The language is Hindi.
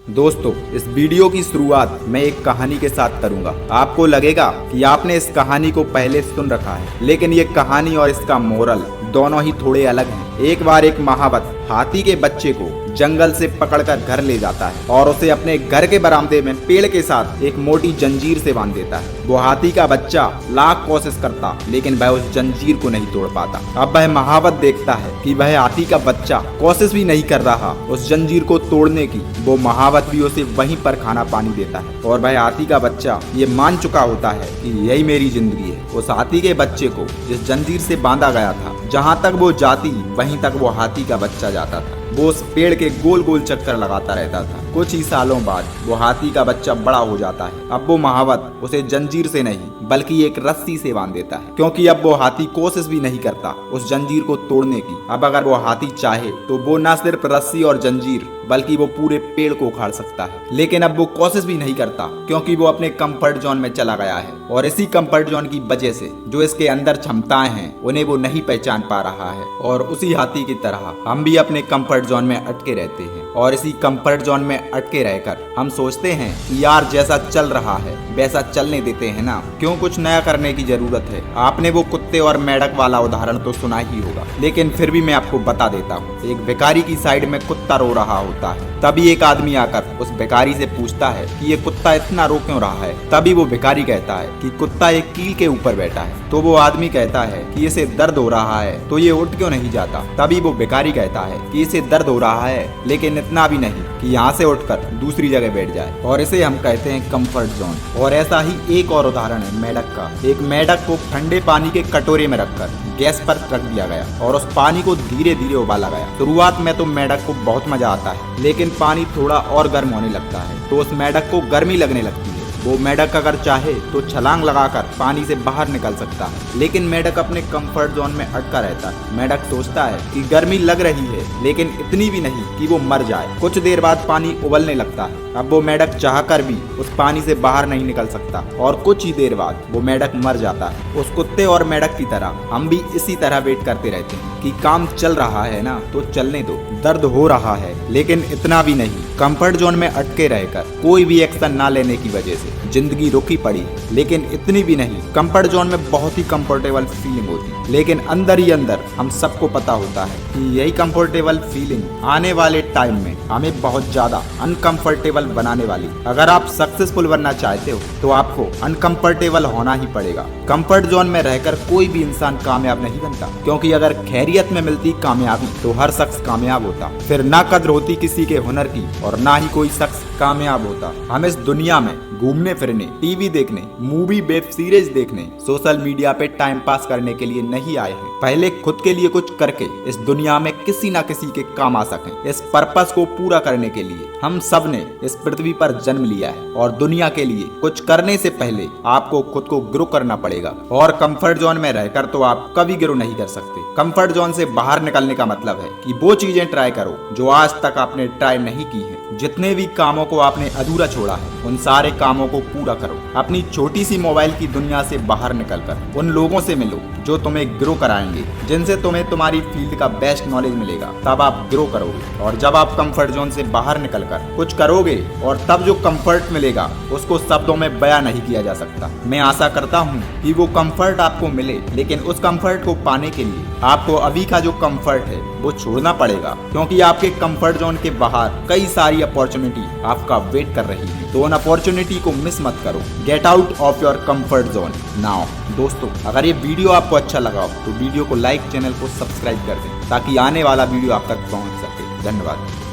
दोस्तों, इस वीडियो की शुरुआत मैं एक कहानी के साथ करूंगा। आपको लगेगा कि आपने इस कहानी को पहले सुन रखा है, लेकिन ये कहानी और इसका मोरल दोनों ही थोड़े अलग हैं। एक बार एक महावत हाथी के बच्चे को जंगल से पकड़कर घर ले जाता है और उसे अपने घर के बरामदे में पेड़ के साथ एक मोटी जंजीर से बांध देता है। वो हाथी का बच्चा लाख कोशिश करता, लेकिन वह उस जंजीर को नहीं तोड़ पाता। अब वह महावत देखता है कि वह हाथी का बच्चा कोशिश भी नहीं कर रहा उस जंजीर को तोड़ने की। वो महावत भी उसे वहीं पर खाना पानी देता है और वह हाथी का बच्चा ये मान चुका होता है कि यही मेरी जिंदगी है। उस हाथी के बच्चे को जिस जंजीर से बांधा गया था, जहाँ तक वो जाती वहीं तक वो हाथी का बच्चा जाता था। वो उस पेड़ के गोल गोल चक्कर लगाता रहता था। कुछ ही सालों बाद वो हाथी का बच्चा बड़ा हो जाता है। अब वो महावत उसे जंजीर से नहीं बल्कि एक रस्सी से बांध देता है, क्योंकि अब वो हाथी कोशिश भी नहीं करता उस जंजीर को तोड़ने की। अब अगर वो हाथी चाहे तो वो न सिर्फ रस्सी और जंजीर बल्कि वो पूरे पेड़ को उखाड़ सकता है, लेकिन अब वो कोशिश भी नहीं करता क्योंकि वो अपने कंफर्ट जोन में चला गया है। और इसी कंफर्ट जोन की वजह से जो इसके अंदर क्षमताएं हैं उन्हें वो नहीं पहचान पा रहा है। और उसी हाथी की तरह हम भी अपने कंफर्ट जोन में अटके रहते हैं और इसी कंफर्ट जोन में अटके रहकर हम सोचते हैं कि यार जैसा चल रहा है वैसा चलने देते हैं ना, क्यों कुछ नया करने की जरूरत है। आपने वो कुत्ते और मेंढक वाला उदाहरण तो सुना ही होगा, लेकिन फिर भी मैं आपको बता देता हूँ। एक भिखारी की साइड में कुत्ता रो रहा होता है। तभी एक आदमी आकर उस भिखारी से पूछता है कि ये कुत्ता इतना रो क्यों रहा है। तभी वो भिखारी कहता है कि कुत्ता एक कील के ऊपर बैठा है। तो वो आदमी कहता है कि इसे दर्द हो रहा है तो ये उठ क्यों नहीं जाता। तभी वो भिखारी कहता है कि इसे दर्द हो रहा है, लेकिन इतना भी नहीं कि यहाँ से उठकर दूसरी जगह बैठ जाए। और इसे हम कहते हैं कंफर्ट जोन। और ऐसा ही एक और उदाहरण है मेंढक का। एक मेंढक को ठंडे पानी के कटोरे में रखकर गैस पर रख दिया गया और उस पानी को धीरे धीरे उबाला गया। शुरुआत में तो मेंढक को बहुत मजा आता है, लेकिन पानी थोड़ा और गर्म होने लगता है तो उस मेंढक को गर्मी लगने लगती है। वो मेंढक अगर चाहे तो छलांग लगाकर पानी से बाहर निकल सकता है, लेकिन मेंढक अपने कंफर्ट जोन में अटका रहता है। मेंढक सोचता है कि गर्मी लग रही है, लेकिन इतनी भी नहीं कि वो मर जाए। कुछ देर बाद पानी उबलने लगता है। अब वो मेंढक चाहकर भी उस पानी से बाहर नहीं निकल सकता और कुछ ही देर बाद वो मेंढक मर जाता है। उस कुत्ते और मेंढक की तरह हम भी इसी तरह वेट करते रहते हैं कि काम चल रहा है ना तो चलने दो, दर्द हो रहा है लेकिन इतना भी नहीं। कंफर्ट जोन में अटके रहकर कोई भी एक्शन ना लेने की वजह से जिंदगी रुकी पड़ी, लेकिन इतनी भी नहीं। कंफर्ट जोन में बहुत ही कंफर्टेबल फीलिंग होती है, लेकिन अंदर ही अंदर हम सबको पता होता है कि यही कंफर्टेबल फीलिंग आने वाले टाइम में हमें बहुत ज्यादा अनकंफर्टेबल बनाने वाली। अगर आप सक्सेसफुल बनना चाहते हो तो आपको अनकंफर्टेबल होना ही पड़ेगा। कंफर्ट जोन में रहकर कोई भी इंसान कामयाब नहीं बनता, क्योंकि अगर खैरियत में मिलती कामयाबी तो हर शख्स कामयाब होता। फिर ना कद्र होती किसी के हुनर की और ना ही कोई शख्स कामयाब होता। हम इस दुनिया में घूमने फिरने, टीवी देखने, मूवी वेब सीरीज देखने, सोशल मीडिया पे टाइम पास करने के लिए नहीं आए हैं। पहले खुद के लिए कुछ करके इस दुनिया में किसी ना किसी के काम आ सकें। इस पर्पस को पूरा करने के लिए हम सब ने इस पृथ्वी पर जन्म लिया है और दुनिया के लिए कुछ करने से पहले आपको खुद को ग्रो करना पड़ेगा। और कंफर्ट जोन में रहकर तो आप कभी ग्रो नहीं कर सकते। कंफर्ट जोन से बाहर निकलने का मतलब है कि वो चीजें ट्राई करो जो आज तक आपने ट्राई नहीं की है। जितने भी कामों को आपने अधूरा छोड़ा है उन सारे कामों को पूरा करो। अपनी छोटी सी मोबाइल की दुनिया से बाहर निकलकर उन लोगों से मिलो जो तुम्हें ग्रो कराएंगे, जिनसे तुम्हें तुम्हारी फील्ड का बेस्ट नॉलेज मिलेगा। तब आप ग्रो करोगे। और जब आप कंफर्ट जोन से बाहर निकलकर कुछ करोगे और तब जो कंफर्ट मिलेगा उसको शब्दों में बयां नहीं किया जा सकता। मैं आशा करता हूँ कि वो कंफर्ट आपको मिले, लेकिन उस कंफर्ट को पाने के लिए आपको अभी का जो कंफर्ट है वो छोड़ना पड़ेगा, क्योंकि आपके कंफर्ट जोन के बाहर कई सारी अपॉर्चुनिटी आपका वेट कर रही है। तो उन अपॉर्चुनिटी को मिस मत करो। Get out of your comfort zone now. दोस्तों, अगर ये वीडियो आपको अच्छा लगा हो तो वीडियो को लाइक, चैनल को सब्सक्राइब कर दें ताकि आने वाला वीडियो आप तक पहुंच सके। धन्यवाद।